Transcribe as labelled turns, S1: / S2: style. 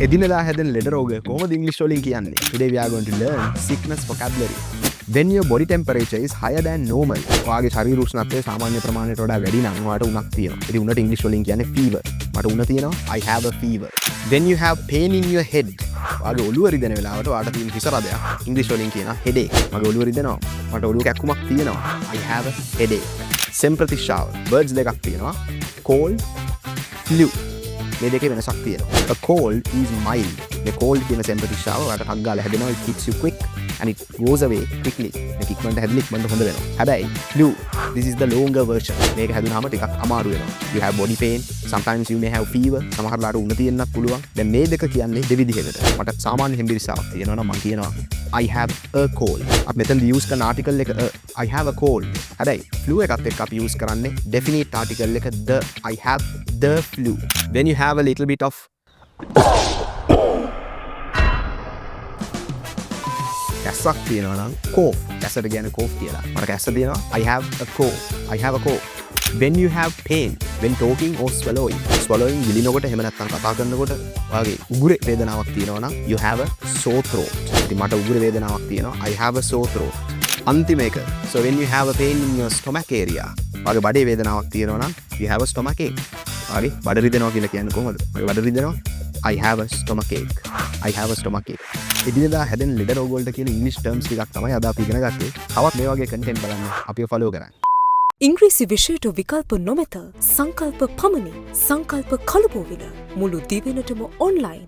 S1: එදිනෙදා හැදෙන ලෙඩ රෝග කොහොමද ඉංග්‍රීසි වලින් කියන්නේ? Today we are going to learn sickness vocabulary. When your body temperature is higher than normal. ඔයාගේ ශරීර උෂ්ණත්වය සාමාන්‍ය ප්‍රමාණයට වඩා වැඩි නම් ඔයාට උණක් තියෙනවා. ඉතින් උණට ඉංග්‍රීසි වලින් කියන්නේ fever. මට උණ තියෙනවා. I have a fever. When you have pain in your head. ඔයාගේ ඔළුව රිදෙන වෙලාවට ඔයාට තියෙන හිස රදයක් ඉංග්‍රීසි වලින් කියනවා headache. මගේ ඔළුව රිදෙනවා. මට ඔළුව කැක්කුමක් තියෙනවා. I have a headache. සෙම්ප්‍රතිශ්‍රාව. words දෙකක් තියෙනවා. cold, flu. මේ දෙකේ වෙනසක් තියෙනවා. A cold is mild. The cold කියන සෙම්ප්‍රතිශ්‍රාව ඔයාට ටක් ගාලා හැදෙනවා. It hits you quick and it goes away quickly. මේක ඉක්මනට හැදෙන්න ඉක්මනට හොඳ වෙනවා. හැබැයි flu, this is the longer version. මේක හැදුනහම ටිකක් අමාරු වෙනවා. You have body pain, sometimes you may have fever. සමහර ලාට උණ තියෙන්නත් පුළුවන්. දැන් මේ දෙක කියන්නේ දෙවිදිහකට. මට සාමාන්‍ය හෙම්බිරිස්සාවක් තියෙනවා නම් මම කියනවා I have a cold. අපි මෙතනදී use කරන article එක I have a cold. හැබැයි flu එකත් එක්ක අපි use කරන්නේ definite article එක the. I have the flu. When you have a little bit of කැස්සක් තියෙනවා නම් cough. කැස්සට කියන්නේ cough කියලා. මට කැස්ස තියෙනවා. I have a cough. I have a cough. When you have pain when talking or swallowing. swallowing ගිලිනකොට එහෙම නැත්නම් කතා කරනකොට ඔයාගේ උගුරේ වේදනාවක් තියෙනවා නම් you have a sore throat. ඉතින් මට උගුරේ වේදනාවක් තියෙනවා. I have a sore throat. අන්තිම එක. So when you have a pain in your stomach area. ඔයාගේ බඩේ වේදනාවක් තියෙනවා නම් you have a stomach ache. ඔයාගේ බඩ රිදෙනවා කියලා කියන්නේ කොහොමද? ඔයාගේ බඩ රිදෙනවා. I have a stomach ache. I have a stomach ache. එදිනෙදා හැදෙන ලෙඩ රෝග වලට කියන ඉංග්‍රීසි ටර්ම්ස් ටිකක් තමයි අද අපි ඉගෙන ගත්තේ. තවත් මේ වගේ කන්ටෙන්ට් බලන්න අපිව ෆලෝ කරන්න.
S2: ඉංග්‍රීසි විෂයට විකල්ප නොමැත. සංකල්ප පමණි. සංකල්ප කලබෝවිල මුළු දිවෙනටම ඔන්ලයින්.